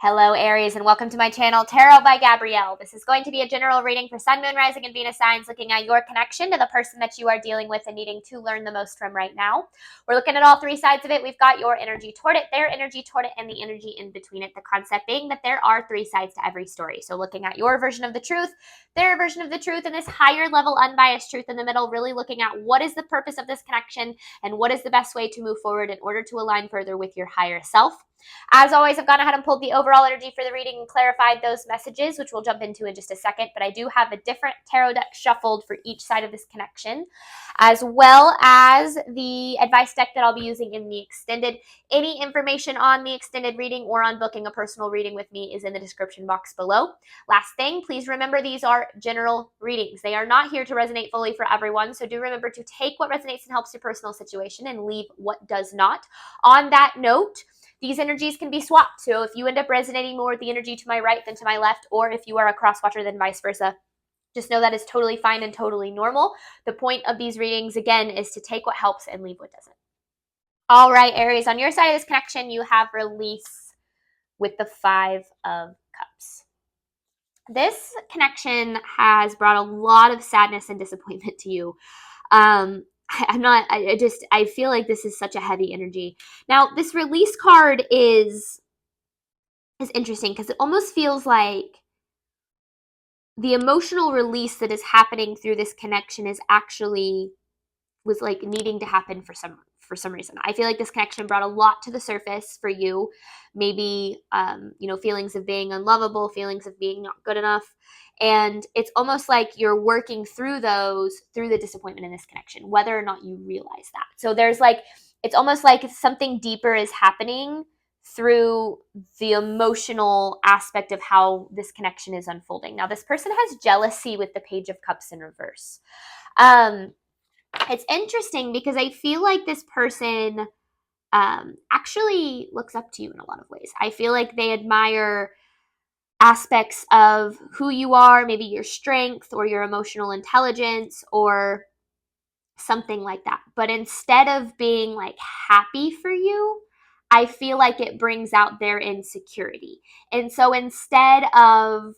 Hello, Aries, and welcome to my channel, Tarot by Gabrielle. This is going to be a general reading for Sun, Moon, Rising, and Venus signs, looking at your connection to the person that you are dealing with and needing to learn the most from right now. We're looking at all three sides of it. We've got your energy toward it, their energy toward it, and the energy in between it. The concept being that there are three sides to every story. So looking at your version of the truth, their version of the truth, and this higher level unbiased truth in the middle, really looking at what is the purpose of this connection and what is the best way to move forward in order to align further with your higher self. As always, I've gone ahead and pulled the overall energy for the reading and clarified those messages, which we'll jump into in just a second, but I do have a different tarot deck shuffled for each side of this connection, as well as the advice deck that I'll be using in the extended. Any information on the extended reading or on booking a personal reading with me is in the description box below. Last thing, please remember these are general readings. They are not here to resonate fully for everyone, so do remember to take what resonates and helps your personal situation and leave what does not. On that note, these energies can be swapped. So if you end up resonating more with the energy to my right than to my left, or if you are a cross watcher, then vice versa, just know that is totally fine and totally normal. The point of these readings, again, is to take what helps and leave what doesn't. All right, Aries, on your side of this connection, you have release with the Five of Cups. This connection has brought a lot of sadness and disappointment to you. I feel like this is such a heavy energy. Now, this release card is interesting because it almost feels like the emotional release that is happening through this connection was like needing to happen for some reason. I feel like this connection brought a lot to the surface for you. Maybe, feelings of being unlovable, feelings of being not good enough. And it's almost like you're working through those through the disappointment in this connection, whether or not you realize that. So it's almost like something deeper is happening through the emotional aspect of how this connection is unfolding. Now, this person has jealousy with the Page of Cups in reverse. It's interesting because I feel like this person actually looks up to you in a lot of ways. I feel like they admire aspects of who you are, maybe your strength or your emotional intelligence or something like that. But instead of being like happy for you, I feel like it brings out their insecurity. And so instead of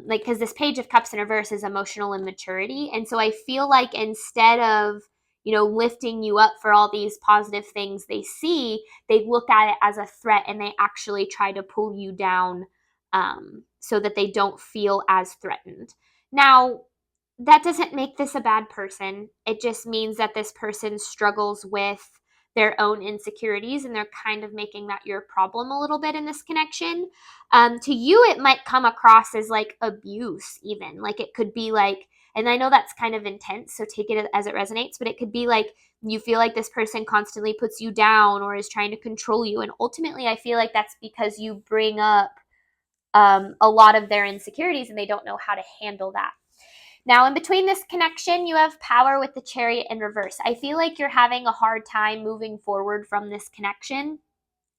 because this Page of Cups in reverse is emotional immaturity. And so I feel like instead of, lifting you up for all these positive things they see, they look at it as a threat and they actually try to pull you down so that they don't feel as threatened. Now, that doesn't make this a bad person. It just means that this person struggles with their own insecurities and they're kind of making that your problem a little bit in this connection. To you, it might come across as like abuse, even. Like it could be like, and I know that's kind of intense, so take it as it resonates, but it could be like you feel like this person constantly puts you down or is trying to control you. And ultimately, I feel like that's because you bring up a lot of their insecurities and they don't know how to handle that. Now, in between this connection, you have power with the Chariot in reverse. I feel like you're having a hard time moving forward from this connection,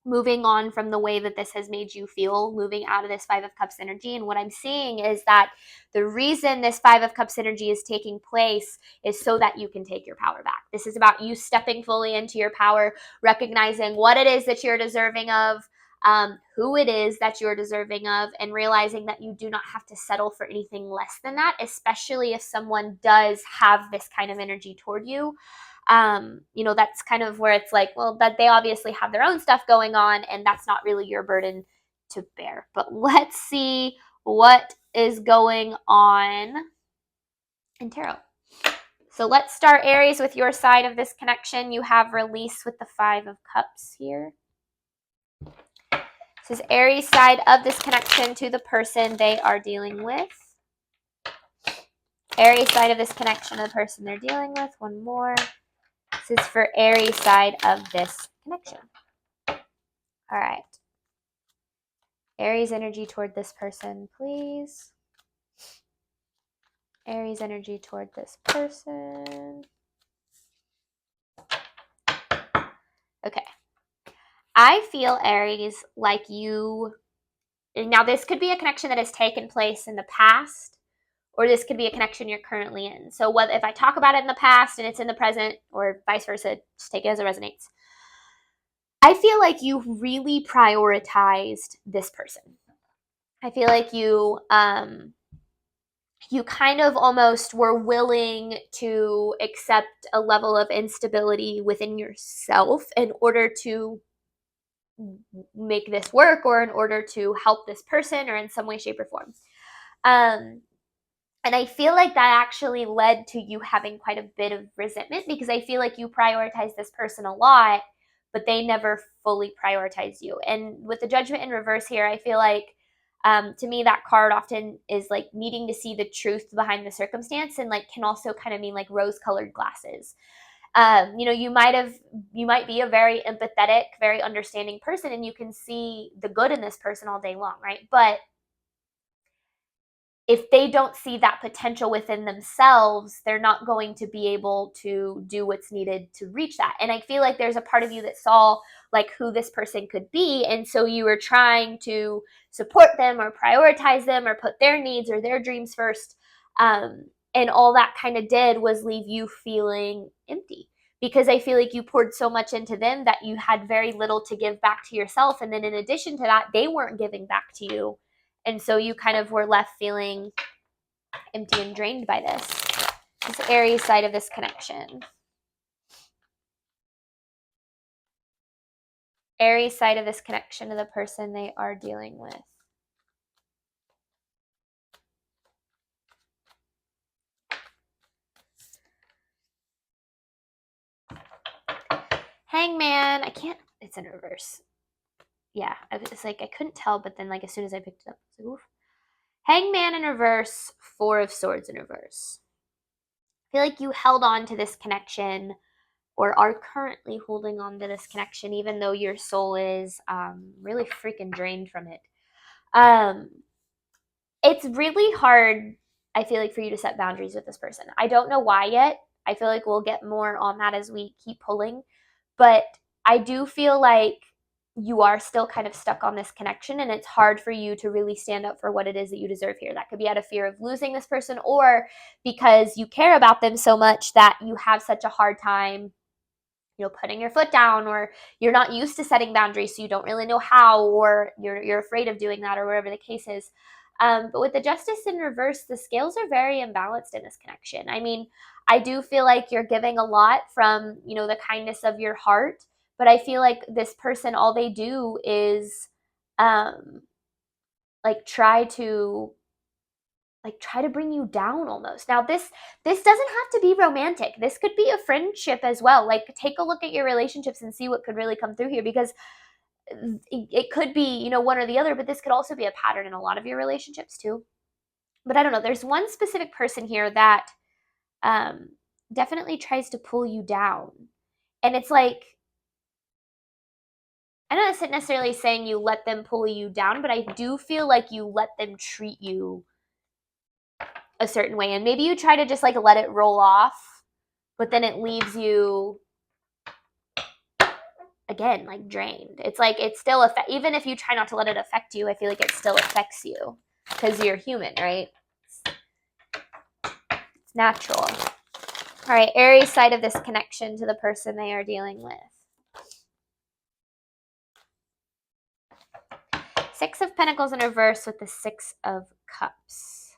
moving on from the way that this has made you feel, moving out of this Five of Cups energy. And what I'm seeing is that the reason this Five of Cups energy is taking place is so that you can take your power back. This is about you stepping fully into your power, recognizing what it is that you're deserving of, who it is that you're deserving of, and realizing that you do not have to settle for anything less than that, especially if someone does have this kind of energy toward you. That's kind of where it's like, well, that they obviously have their own stuff going on and that's not really your burden to bear. But let's see what is going on in tarot. So let's start, Aries, with your side of this connection. You have release with the Five of Cups here. This is Aries' side of this connection to the person they are dealing with. Aries' side of this connection to the person they're dealing with. One more. This is for Aries' side of this connection. All right. Aries energy toward this person, please. Aries energy toward this person. Okay. I feel, Aries, like you... Now, this could be a connection that has taken place in the past, or this could be a connection you're currently in. So whether if I talk about it in the past and it's in the present, or vice versa, just take it as it resonates. I feel like you really prioritized this person. I feel like you kind of almost were willing to accept a level of instability within yourself in order to make this work, or in order to help this person, or in some way, shape, or form. Um, and I feel like that actually led to you having quite a bit of resentment, because I feel like you prioritized this person a lot, but they never fully prioritized you. And with the Judgment in reverse here, I feel like to me, that card often is like needing to see the truth behind the circumstance, and like can also kind of mean like rose-colored glasses. You might be a very empathetic, very understanding person, and you can see the good in this person all day long, right? But if they don't see that potential within themselves, they're not going to be able to do what's needed to reach that. And I feel like there's a part of you that saw like who this person could be, and so you were trying to support them or prioritize them or put their needs or their dreams first. And all that kind of did was leave you feeling empty, because I feel like you poured so much into them that you had very little to give back to yourself. And then in addition to that, they weren't giving back to you. And so you kind of were left feeling empty and drained by this. This is Aries side of this connection. Aries side of this connection to the person they are dealing with. Hangman. I can't. It's in reverse. Yeah, it's like I couldn't tell, but then like as soon as I picked it up, I was like, oof. Hangman in reverse. Four of Swords in reverse. I feel like you held on to this connection, or are currently holding on to this connection, even though your soul is really freaking drained from it. It's really hard, I feel like, for you to set boundaries with this person. I don't know why yet. I feel like we'll get more on that as we keep pulling. But I do feel like you are still kind of stuck on this connection, and it's hard for you to really stand up for what it is that you deserve here. That could be out of fear of losing this person, or because you care about them so much that you have such a hard time putting your foot down, or you're not used to setting boundaries, so you don't really know how, or you're afraid of doing that, or whatever the case is. But with the Justice in reverse, the scales are very imbalanced in this connection. I mean, I do feel like you're giving a lot from, the kindness of your heart, but I feel like this person, all they do is like try to bring you down almost. Now this doesn't have to be romantic. This could be a friendship as well. Like take a look at your relationships and see what could really come through here, because it could be, one or the other, but this could also be a pattern in a lot of your relationships too. But I don't know. There's one specific person here that definitely tries to pull you down. And it's like, I'm not necessarily saying you let them pull you down, but I do feel like you let them treat you a certain way, and maybe you try to just like let it roll off, but then it leaves you again like drained. It's like it's still even if you try not to let it affect you, I feel like it still affects you, because you're human, right? It's natural. All right, Aries side of this connection to the person they are dealing with. Six of Pentacles in reverse with the Six of Cups.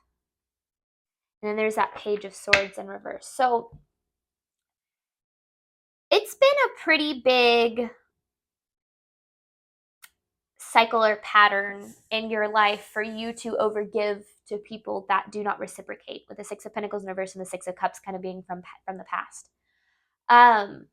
And then there's that Page of Swords in reverse. So it's been a pretty big cycle or pattern in your life for you to overgive to people that do not reciprocate, with the Six of Pentacles in reverse and the Six of Cups kind of being from the past. And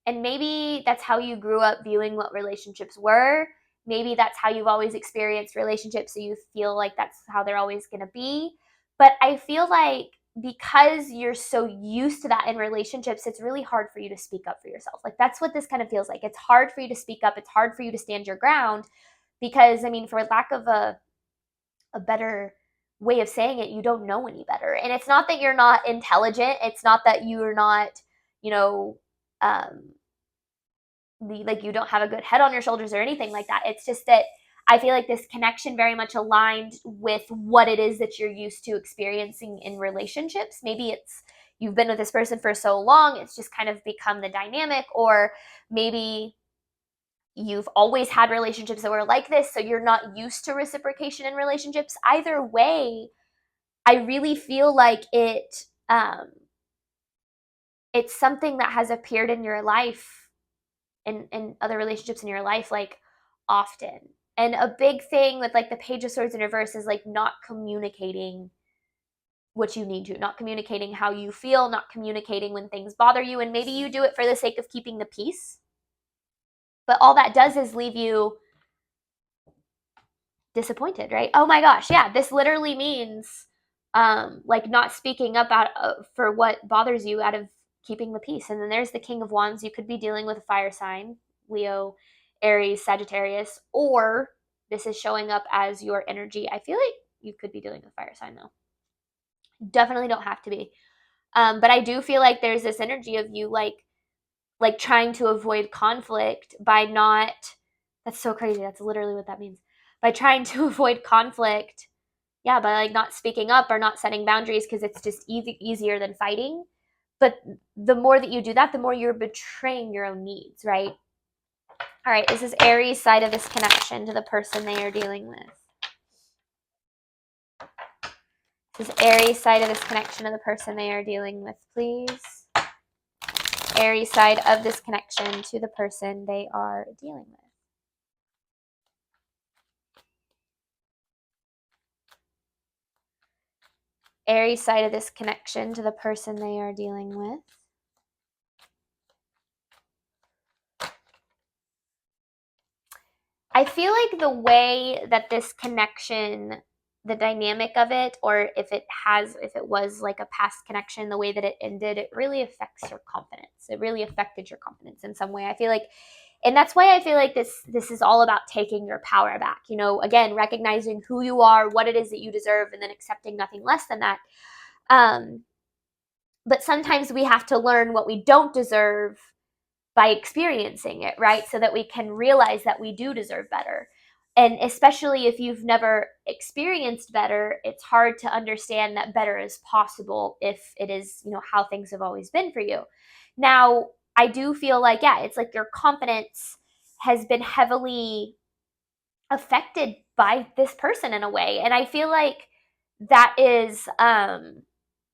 maybe that's how you grew up viewing what relationships were. Maybe that's how you've always experienced relationships, so you feel like that's how they're always going to be. But I feel like because you're so used to that in relationships, it's really hard for you to speak up for yourself. Like that's what this kind of feels like. It's hard for you to speak up. It's hard for you to stand your ground, because, I mean, for lack of a better way of saying it, you don't know any better. And it's not that you're not intelligent. It's not that you're not, um, like you don't have a good head on your shoulders or anything like that. It's just that I feel like this connection very much aligned with what it is that you're used to experiencing in relationships. Maybe it's you've been with this person for so long, it's just kind of become the dynamic, or maybe you've always had relationships that were like this, so you're not used to reciprocation in relationships. Either way, I really feel like it's something that has appeared in your life, in other relationships in your life, like, often. And a big thing with like the Page of Swords in reverse is like not communicating what you need to, not communicating how you feel, not communicating when things bother you. And maybe you do it for the sake of keeping the peace, but all that does is leave you disappointed, right? Oh my gosh, yeah, this literally means like not speaking up out for what bothers you out of keeping the peace. And then there's the King of Wands. You could be dealing with a fire sign, Leo, Aries, Sagittarius, or this is showing up as your energy. I feel like you could be dealing with fire sign though. Definitely don't have to be. But I do feel like there's this energy of you like trying to avoid conflict by not, that's so crazy, that's literally what that means, by trying to avoid conflict, yeah, by like not speaking up or not setting boundaries because it's just easier than fighting. But the more that you do that, the more you're betraying your own needs, right? All right, this is Aries side of this connection to the person they are dealing with. This is Aries side of this connection to the person they are dealing with, please. Aries side of this connection to the person they are dealing with. Aries side of this connection to the person they are dealing with. I feel like the way that this connection, the dynamic of it, or if it was like a past connection, the way that it ended, it really affects your confidence. It really affected your confidence in some way. I feel like, and that's why I feel like this is all about taking your power back. You know, again, recognizing who you are, what it is that you deserve, and then accepting nothing less than that. But sometimes we have to learn what we don't deserve by experiencing it, right? So that we can realize that we do deserve better. And especially if you've never experienced better, it's hard to understand that better is possible if it is, you know, how things have always been for you. Now, I do feel like, yeah, it's like your confidence has been heavily affected by this person in a way. And I feel like that is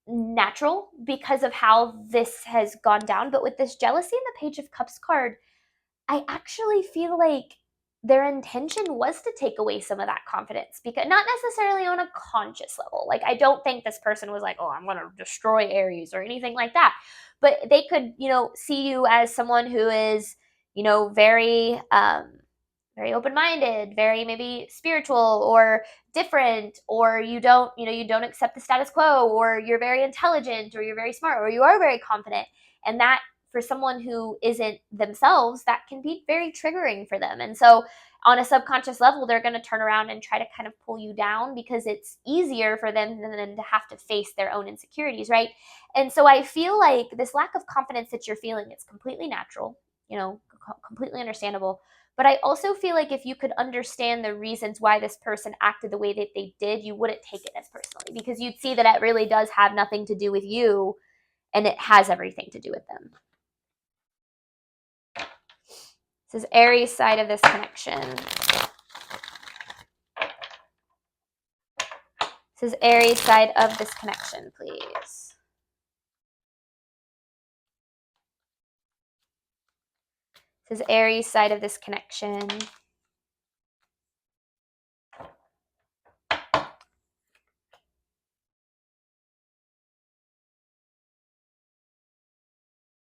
natural because of how this has gone down. But with this jealousy and the Page of Cups card, I actually feel like their intention was to take away some of that confidence, because not necessarily on a conscious level. Like, I don't think this person was like, oh, I'm going to destroy Aries or anything like that. But they could, you know, see you as someone who is, you know, very open-minded, very maybe spiritual or different, or you don't, you know, you don't accept the status quo, or you're very intelligent, or you're very smart, or you are very confident. And that, for someone who isn't themselves, that can be very triggering for them. And so on a subconscious level, they're going to turn around and try to kind of pull you down because it's easier for them than to have to face their own insecurities, right? And so I feel like this lack of confidence that you're feeling, it's completely natural, you know, completely understandable. But I also feel like if you could understand the reasons why this person acted the way that they did, you wouldn't take it as personally, because you'd see that it really does have nothing to do with you and it has everything to do with them. This is Aries side of this connection. This is Aries side of this connection, please. This is Aries side of this connection.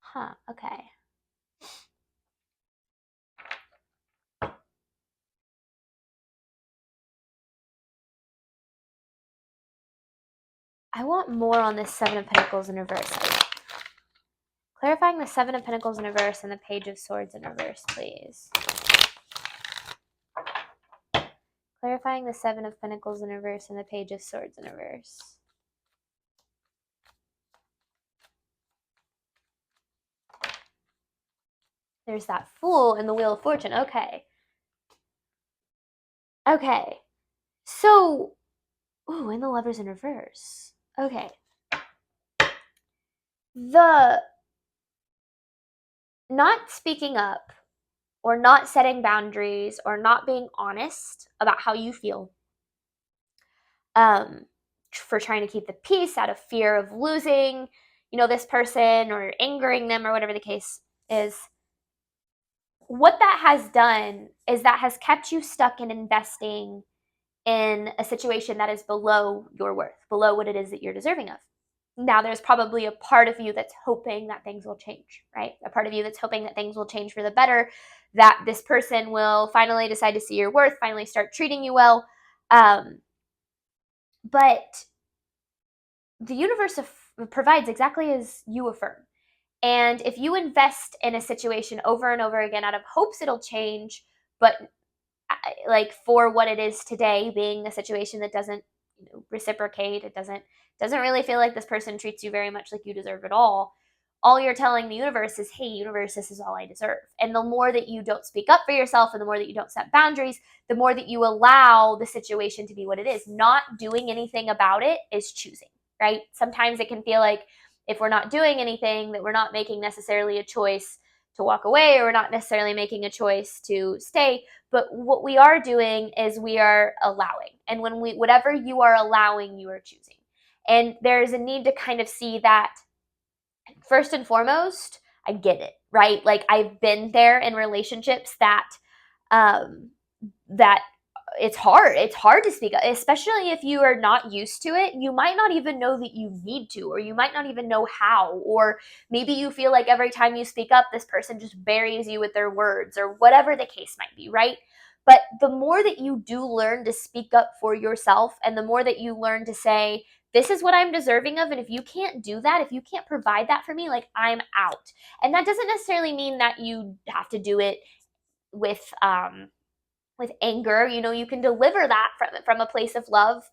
Huh, okay. I want more on this Seven of Pentacles in reverse. Clarifying the Seven of Pentacles in reverse and the Page of Swords in reverse, please. Clarifying the Seven of Pentacles in reverse and the Page of Swords in reverse. There's that Fool and the Wheel of Fortune. Okay. Okay. So, ooh, and the Lovers in reverse. Okay. The not speaking up or not setting boundaries or not being honest about how you feel, for trying to keep the peace out of fear of losing, this person or angering them or whatever the case is, what that has done is that has kept you stuck in investing in a situation that is below your worth, below what it is that you're deserving of. Now, there's probably a part of you that's hoping that things will change, right? A part of you that's hoping that things will change for the better, that this person will finally decide to see your worth, finally start treating you well. But the universe provides exactly as you affirm. And if you invest in a situation over and over again out of hopes it'll change, but like for what it is today, being a situation that doesn't reciprocate, it doesn't really feel like this person treats you very much like you deserve it all you're telling the universe is, hey, universe, this is all I deserve. And the more that you don't speak up for yourself and the more that you don't set boundaries, the more that you allow the situation to be what it is. Not doing anything about it is choosing, right? Sometimes it can feel like if we're not doing anything, that we're not making necessarily a choice to walk away, or we're not necessarily making a choice to stay. But what we are doing is we are allowing. And when whatever you are allowing, you are choosing. And there's a need to kind of see that first and foremost, I get it, right? Like I've been there in relationships um that it's hard. It's hard to speak up, especially if you are not used to it. You might not even know that you need to, or you might not even know how, or maybe you feel like every time you speak up, this person just buries you with their words, or whatever the case might be, right? But the more that you do learn to speak up for yourself, and the more that you learn to say, this is what I'm deserving of, and if you can't do that, if you can't provide that for me, like I'm out. And that doesn't necessarily mean that you have to do it with anger. You can deliver that from a place of love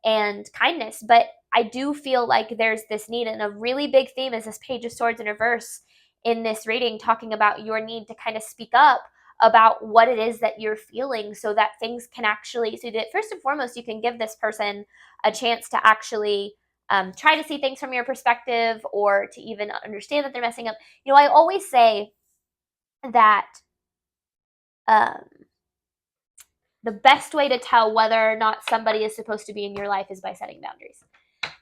and kindness. But I do feel like there's this need, and a really big theme is this Page of Swords in reverse in this reading, talking about your need to kind of speak up about what it is that you're feeling, so that things can actually, so that first and foremost, you can give this person a chance to actually try to see things from your perspective, or to even understand that they're messing up. I always say that um, the best way to tell whether or not somebody is supposed to be in your life is by setting boundaries.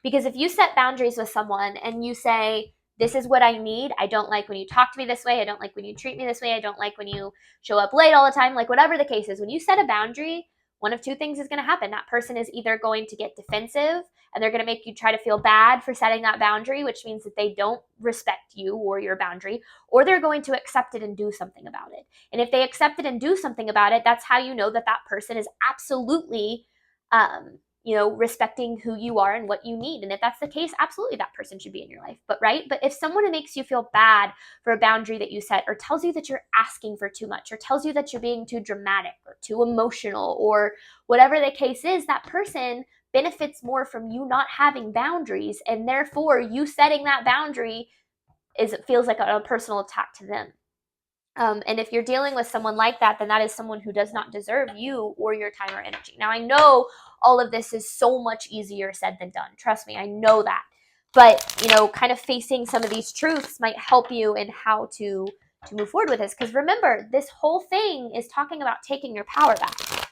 Because if you set boundaries with someone and you say, this is what I need, I don't like when you talk to me this way, I don't like when you treat me this way, I don't like when you show up late all the time, like whatever the case is, when you set a boundary, one of two things is going to happen. That person is either going to get defensive and they're going to make you try to feel bad for setting that boundary, which means that they don't respect you or your boundary, or they're going to accept it and do something about it. And if they accept it and do something about it, that's how you know that that person is absolutely respecting who you are and what you need. And if that's the case, absolutely that person should be in your life. But if someone makes you feel bad for a boundary that you set, or tells you that you're asking for too much, or tells you that you're being too dramatic or too emotional, or whatever the case is, that person benefits more from you not having boundaries, and therefore you setting that boundary feels like a personal attack to them. And if you're dealing with someone like that, then that is someone who does not deserve you or your time or energy. Now, I know all of this is so much easier said than done. Trust me, I know that. But, kind of facing some of these truths might help you in how to move forward with this. Because remember, this whole thing is talking about taking your power back.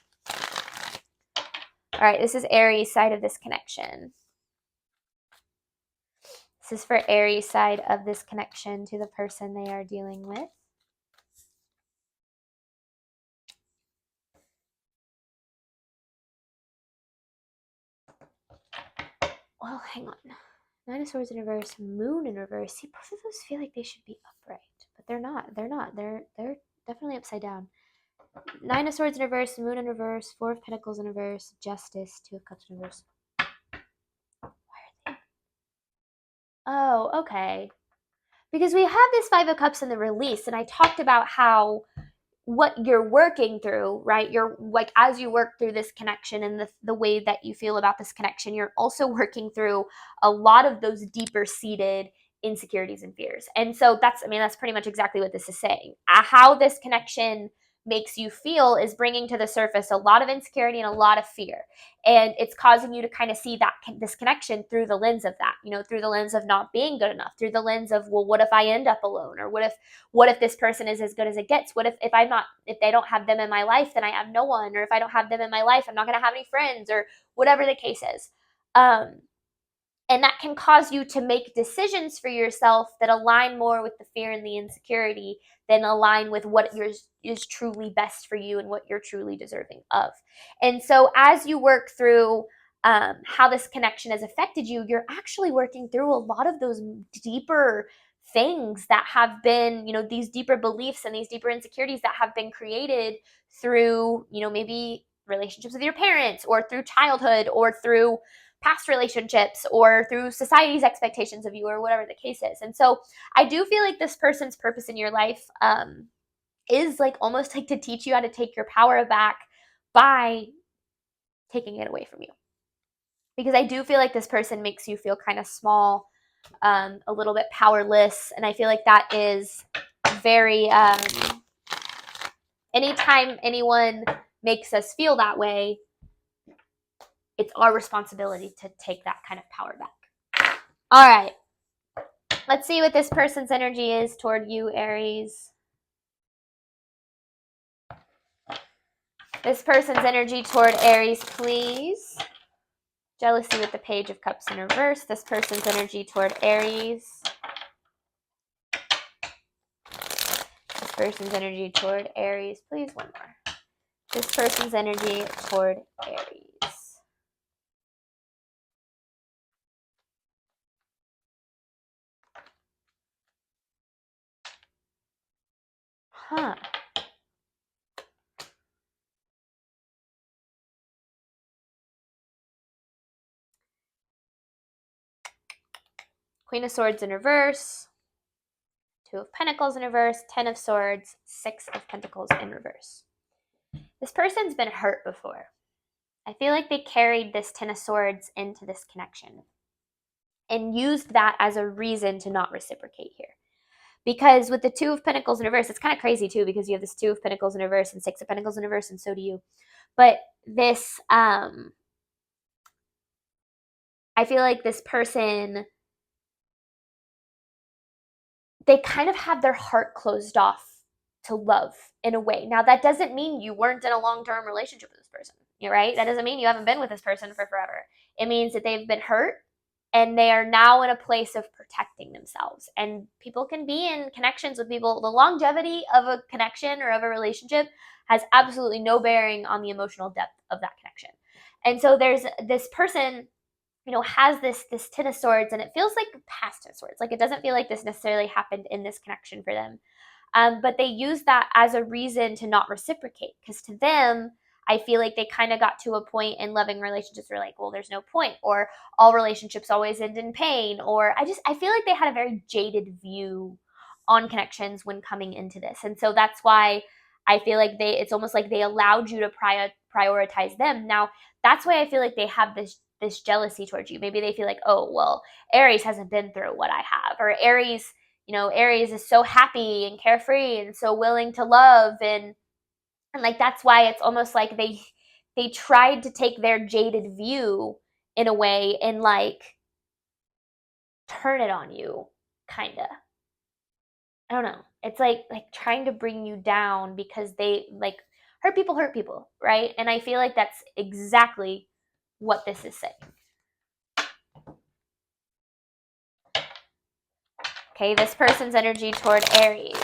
All right, this is Aries side of this connection. This is for Aries side of this connection to the person they are dealing with. Well, hang on. Nine of Swords in reverse, Moon in reverse. See, both of those feel like they should be upright, but they're not. They're not. They're definitely upside down. Nine of Swords in reverse, Moon in reverse, Four of Pentacles in reverse, Justice, Two of Cups in reverse. Why are they? Oh, okay. Because we have this Five of Cups in the release, and I talked about how what you're working through, right? You're like, as you work through this connection and the way that you feel about this connection, you're also working through a lot of those deeper seated insecurities and fears. And so that's pretty much exactly what this is saying. How this connection makes you feel is bringing to the surface a lot of insecurity and a lot of fear. And it's causing you to kind of see that this connection through the lens of that, through the lens of not being good enough, through the lens of, well, what if I end up alone? Or what if this person is as good as it gets? What if if they don't have them in my life, then I have no one? Or if I don't have them in my life, I'm not going to have any friends, or whatever the case is. And that can cause you to make decisions for yourself that align more with the fear and the insecurity than align with what is truly best for you and what you're truly deserving of. And so as you work through how this connection has affected you, you're actually working through a lot of those deeper things that have been, these deeper beliefs and these deeper insecurities that have been created through, maybe relationships with your parents, or through childhood, or through past relationships, or through society's expectations of you, or whatever the case is. And so I do feel like this person's purpose in your life is like almost like to teach you how to take your power back by taking it away from you. Because I do feel like this person makes you feel kind of small, a little bit powerless. And I feel like that is very, anytime anyone makes us feel that way, it's our responsibility to take that kind of power back. All right. Let's see what this person's energy is toward you, Aries. This person's energy toward Aries, please. Jealousy with the Page of Cups in reverse. This person's energy toward Aries. This person's energy toward Aries. Please, one more. This person's energy toward Aries. Huh. Queen of Swords in reverse. Two of Pentacles in reverse. 10 of Swords. 6 of Pentacles in reverse. This person's been hurt before. I feel like they carried this 10 of Swords into this connection and used that as a reason to not reciprocate here. Because with the 2 of Pentacles in reverse, it's kind of crazy too, because you have this 2 of Pentacles in reverse and 6 of Pentacles in reverse, and so do you. But this, I feel like this person, they kind of have their heart closed off to love in a way. Now, that doesn't mean you weren't in a long-term relationship with this person, right? That doesn't mean you haven't been with this person for forever. It means that they've been hurt, and they are now in a place of protecting themselves. And people can be in connections with people. The longevity of a connection or of a relationship has absolutely no bearing on the emotional depth of that connection. And so there's this person, has this 10 of Swords, and it feels like past 10 of Swords. Like, it doesn't feel like this necessarily happened in this connection for them. But they use that as a reason to not reciprocate, because to them, I feel like they kind of got to a point in loving relationships where, like, well, there's no point, or all relationships always end in pain, or I feel like they had a very jaded view on connections when coming into this. And so that's why I feel like it's almost like they allowed you to prioritize them. Now, that's why I feel like they have this jealousy towards you. Maybe they feel like, oh, well, Aries hasn't been through what I have, or Aries is so happy and carefree and so willing to love, and like that's why it's almost like they tried to take their jaded view in a way and like turn it on you, kind of. I don't know. It's like trying to bring you down because they like hurt people, right? And I feel like that's exactly what this is saying. Okay, this person's energy toward Aries.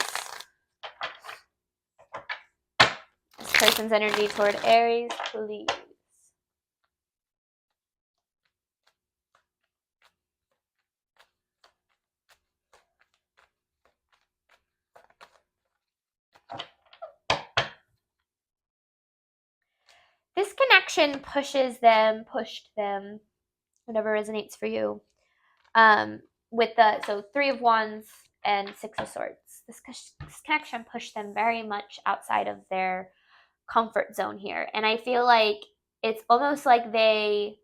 This person's energy toward Aries, please. This connection pushed them, whatever resonates for you. With so 3 of Wands and 6 of Swords. This connection pushed them very much outside of their comfort zone here. And I feel like it's almost like they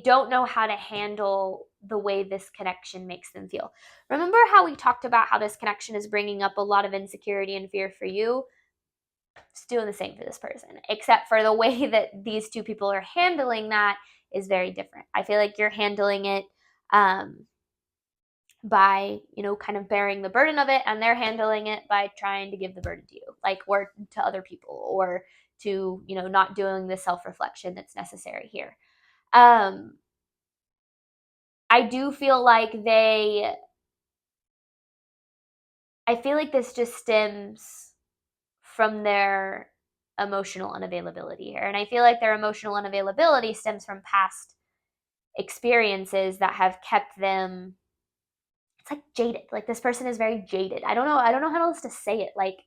don't know how to handle the way this connection makes them feel. Remember how we talked about how this connection is bringing up a lot of insecurity and fear for you? It's doing the same for this person, except for the way that these two people are handling that is very different. I feel like you're handling it by, kind of bearing the burden of it, and they're handling it by trying to give the burden to you, like, or to other people, or to, not doing the self-reflection that's necessary here. I do feel like I feel like this just stems from their emotional unavailability here. And I feel like their emotional unavailability stems from past experiences that have kept them, it's like jaded. Like, this person is very jaded. I don't know how else to say it. Like,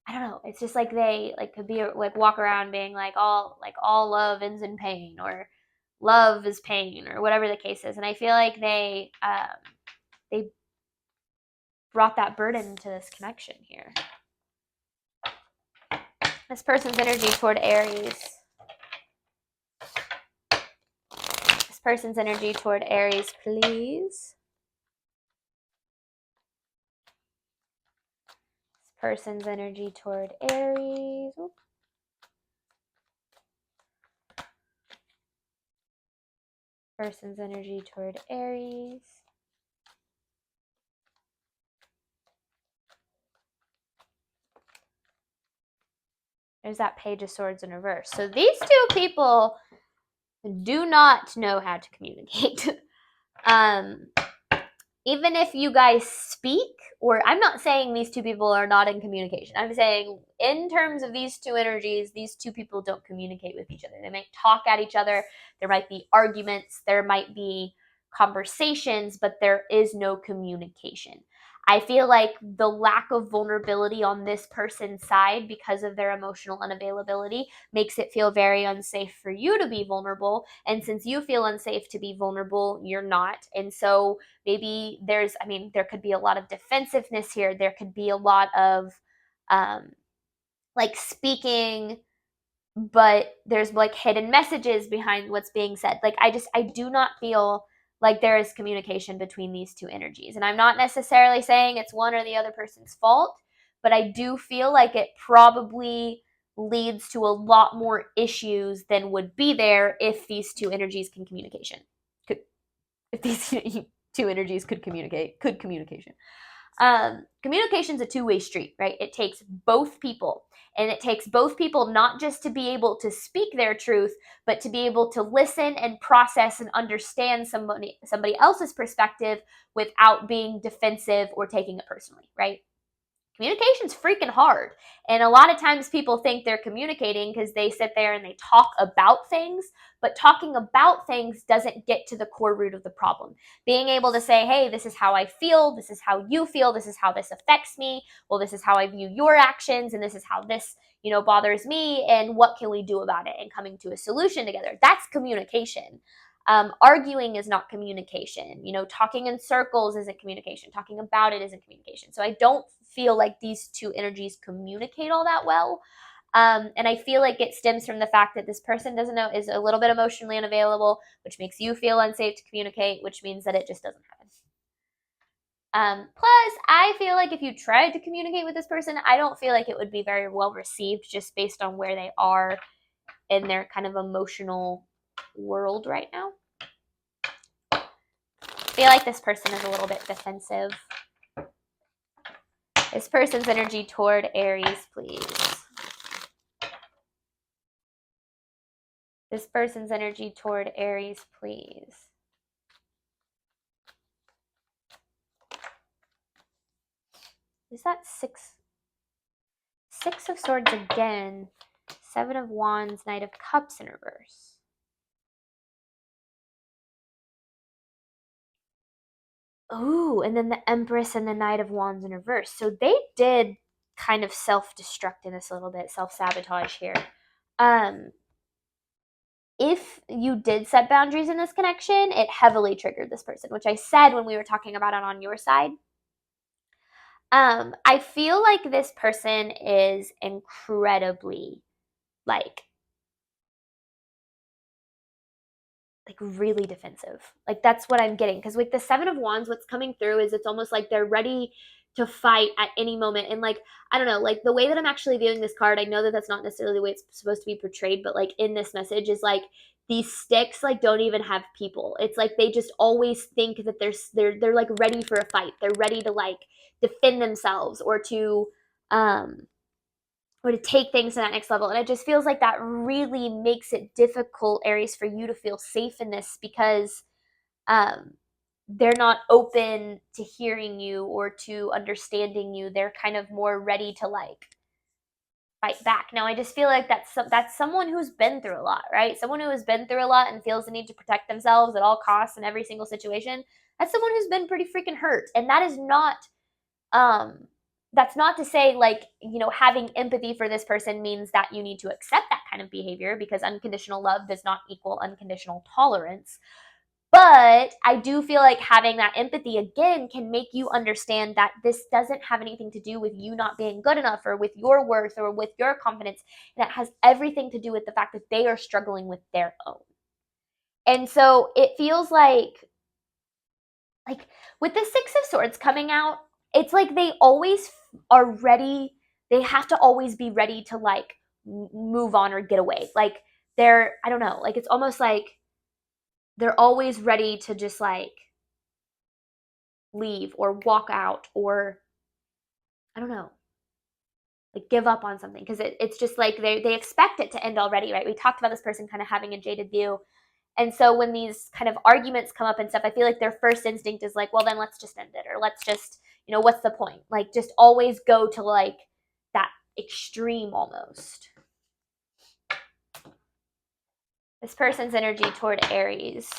I don't know. It's just like they like could be like walk around being like all love ends in pain, or love is pain, or whatever the case is. And I feel like they brought that burden to this connection here. This person's energy toward Aries. This person's energy toward Aries, please. This person's energy toward Aries. Ooh. Person's energy toward Aries. There's that Page of Swords in reverse. So these two people do not know how to communicate. Even if you guys speak, or I'm not saying these two people are not in communication. I'm saying in terms of these two energies, these two people don't communicate with each other. They might talk at each other. There might be arguments. There might be conversations, but there is no communication. I feel like the lack of vulnerability on this person's side, because of their emotional unavailability, makes it feel very unsafe for you to be vulnerable. And since you feel unsafe to be vulnerable, you're not. And so maybe there could be a lot of defensiveness here. There could be a lot of like speaking, but there's like hidden messages behind what's being said. Like, I do not feel like there is communication between these two energies. And I'm not necessarily saying it's one or the other person's fault, but I do feel like it probably leads to a lot more issues than would be there if these two energies can communication. If these two energies could communication. Communication's a two-way street, right? It takes both people. And it takes both people not just to be able to speak their truth, but to be able to listen and process and understand somebody else's perspective without being defensive or taking it personally, right? Communication's freaking hard. And a lot of times people think they're communicating because they sit there and they talk about things, but talking about things doesn't get to the core root of the problem. Being able to say, hey, this is how I feel, this is how you feel, this is how this affects me, well, this is how I view your actions, and this is how this, bothers me, and what can we do about it, and coming to a solution together. That's communication. Arguing is not communication. Talking in circles isn't communication. Talking about it isn't communication. So I don't feel like these two energies communicate all that well. And I feel like it stems from the fact that this person doesn't know, is a little bit emotionally unavailable, which makes you feel unsafe to communicate, which means that it just doesn't happen. Plus, I feel like if you tried to communicate with this person, I don't feel like it would be very well received, just based on where they are in their kind of emotional world right now. I feel like this person is a little bit defensive. This person's energy toward Aries, please. This person's energy toward Aries, please. Is that Six of Swords again? Seven of Wands, Knight of Cups in reverse. Ooh, and then the Empress and the Knight of Wands in reverse. So they did kind of self-destruct in this a little bit, self-sabotage here. If you did set boundaries in this connection, it heavily triggered this person, which I said when we were talking about it on your side. I feel like this person is incredibly, like really defensive. Like, that's what I'm getting. Because with the Seven of Wands, what's coming through is it's almost like they're ready to fight at any moment. And like, I don't know, like the way that I'm actually viewing this card, I know that that's not necessarily the way it's supposed to be portrayed, but like in this message is like these sticks like don't even have people. It's like they just always think that they're like ready for a fight. They're ready to like defend themselves um or to take things to that next level. And it just feels like that really makes it difficult, Aries, for you to feel safe in this because um they're not open to hearing you or to understanding you. They're kind of more ready to like fight back. Now, I just feel like that's someone who's been through a lot, right? Someone who has been through a lot and feels the need to protect themselves at all costs in every single situation. That's someone who's been pretty freaking hurt, and that is not um that's not to say like, you know, having empathy for this person means that you need to accept that kind of behavior, because unconditional love does not equal unconditional tolerance. But I do feel like having that empathy again can make you understand that this doesn't have anything to do with you not being good enough or with your worth or with your confidence. And it has everything to do with the fact that they are struggling with their own. And so it feels like with the Six of Swords coming out, it's like they always are ready. They have to always be ready to like move on or get away. Like I don't know, like it's almost like they're always ready to just like leave or walk out or I don't know, like give up on something, because it's just like they expect it to end already, right? We talked about this person kind of having a jaded view. And so when these kind of arguments come up and stuff, I feel like their first instinct is like, well, then let's just end it, or let's just, you know, what's the point? Like just always go to like that extreme almost. This person's energy toward Aries.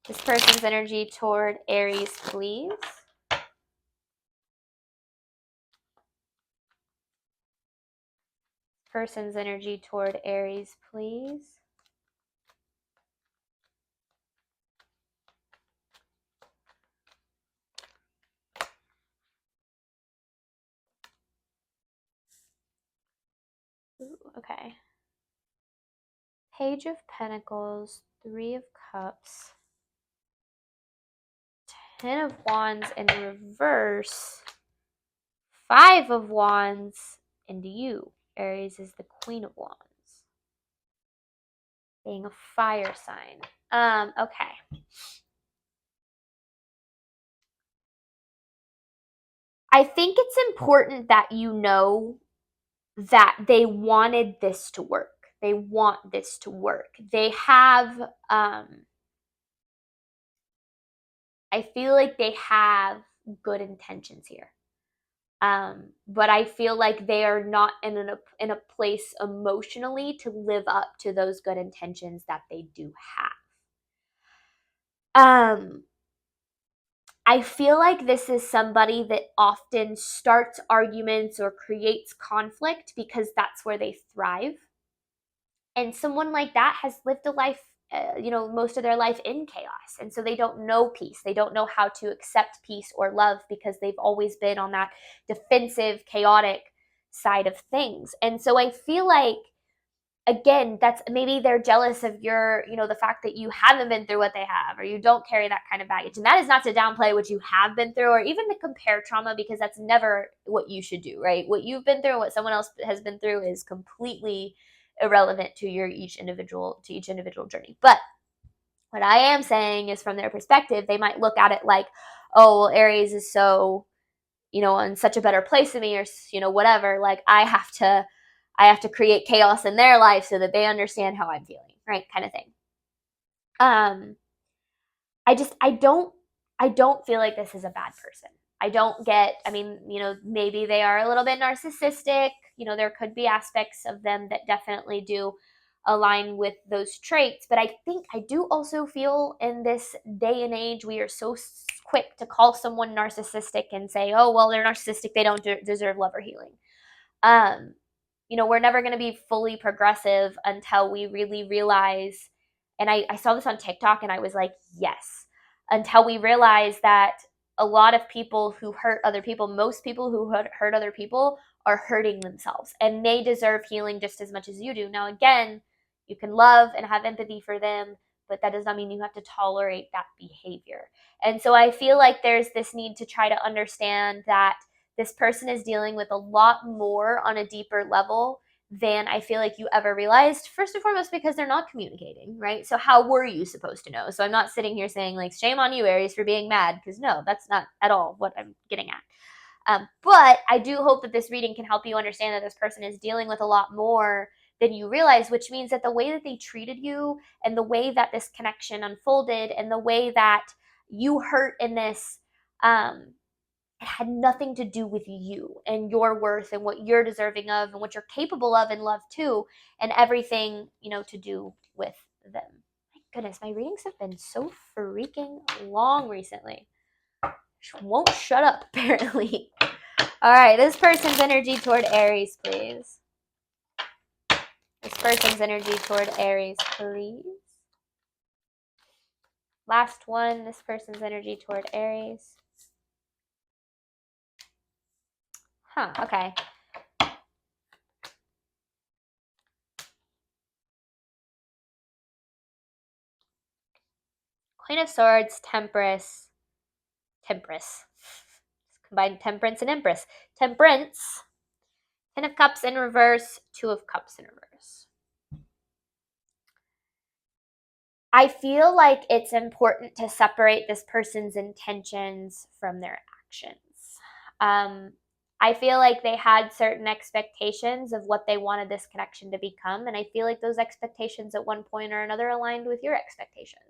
This person's energy toward Aries, please. Person's energy toward Aries, please. Ooh, okay. Page of Pentacles, Three of Cups, Ten of Wands in reverse, Five of Wands, and you. Aries is the Queen of Wands. Being a fire sign. Okay. I think it's important that you know that they wanted this to work. They want this to work. They have, I feel like they have good intentions here. But I feel like they are not in a place emotionally to live up to those good intentions that they do have. I feel like this is somebody that often starts arguments or creates conflict because that's where they thrive. And someone like that has lived a life, most of their life in chaos. And so they don't know peace. They don't know how to accept peace or love because they've always been on that defensive, chaotic side of things. And so I feel like, again, that's maybe they're jealous of the fact that you haven't been through what they have, or you don't carry that kind of baggage. And that is not to downplay what you have been through or even to compare trauma, because that's never what you should do, right? What you've been through and what someone else has been through is completely irrelevant to each individual journey. But what I am saying is, from their perspective, they might look at it like, oh, well, Aries is so, in such a better place than me, or, whatever. Like I have to create chaos in their life so that they understand how I'm feeling, right? Kind of thing. I don't feel like this is a bad person. Maybe they are a little bit narcissistic. There could be aspects of them that definitely do align with those traits. But I do also feel in this day and age, we are so quick to call someone narcissistic and say, oh, well, they're narcissistic, they don't deserve love or healing. We're never going to be fully progressive until we really realize, and I saw this on TikTok and I was like, yes, until we realize that a lot of people who hurt other people, most people who hurt other people are hurting themselves, and they deserve healing just as much as you do. Now, again, you can love and have empathy for them, but that does not mean you have to tolerate that behavior. And so I feel like there's this need to try to understand that this person is dealing with a lot more on a deeper level than I feel like you ever realized. First and foremost, because they're not communicating, right? So how were you supposed to know? So I'm not sitting here saying like, shame on you, Aries, for being mad, because no, that's not at all what I'm getting at. But I do hope that this reading can help you understand that this person is dealing with a lot more than you realize, which means that the way that they treated you and the way that this connection unfolded and the way that you hurt in this, it had nothing to do with you and your worth and what you're deserving of and what you're capable of in love too, and everything, to do with them. My goodness, my readings have been so freaking long recently. Won't shut up, apparently. All right, this person's energy toward Aries, please. This person's energy toward Aries, please. Last one, this person's energy toward Aries. Okay. Queen of Swords, Temperance. Combine Temperance and Empress. Temperance. 10 of Cups in reverse, 2 of Cups in reverse. I feel like it's important to separate this person's intentions from their actions. I feel like they had certain expectations of what they wanted this connection to become, and I feel like those expectations at one point or another aligned with your expectations.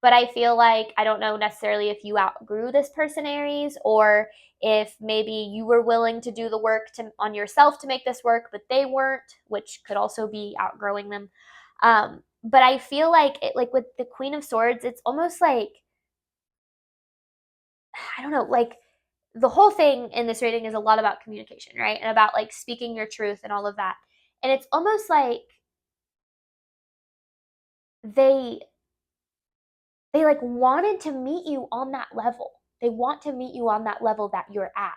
But I feel like, I don't know necessarily if you outgrew this person, Aries, or if maybe you were willing to do the work on yourself to make this work, but they weren't, which could also be outgrowing them. But I feel like with the Queen of Swords, it's almost like, I don't know, like the whole thing in this reading is a lot about communication, right? And about like speaking your truth and all of that. And it's almost like they like wanted to meet you on that level. They want to meet you on that level that you're at.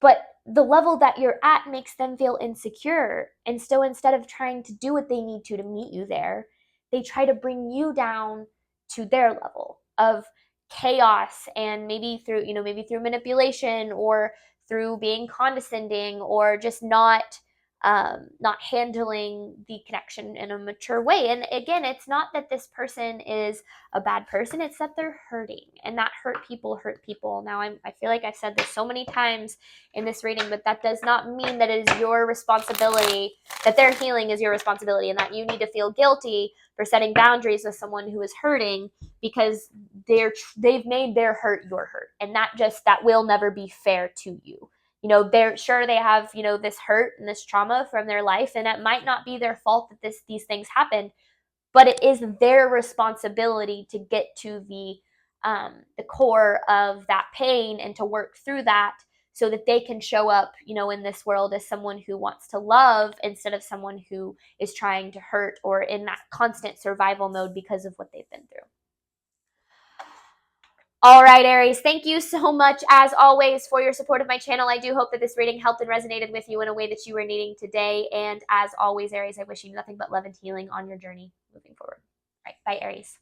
But the level that you're at makes them feel insecure. And so instead of trying to do what they need to meet you there, they try to bring you down to their level of chaos, and maybe through manipulation, or through being condescending, or just not handling the connection in a mature way. And again, it's not that this person is a bad person, it's that they're hurting, and that hurt people. Now, I feel like I've said this so many times in this reading, but that does not mean that it is your responsibility, that their healing is your responsibility, and that you need to feel guilty for setting boundaries with someone who is hurting, because they've made their hurt your hurt, and that will never be fair to you. They're sure they have, this hurt and this trauma from their life, and it might not be their fault that these things happened, but it is their responsibility to get to the core of that pain and to work through that, so that they can show up, in this world as someone who wants to love, instead of someone who is trying to hurt or in that constant survival mode because of what they've been through. All right, Aries, thank you so much, as always, for your support of my channel. I do hope that this reading helped and resonated with you in a way that you were needing today. And as always, Aries, I wish you nothing but love and healing on your journey moving forward. All right, bye, Aries.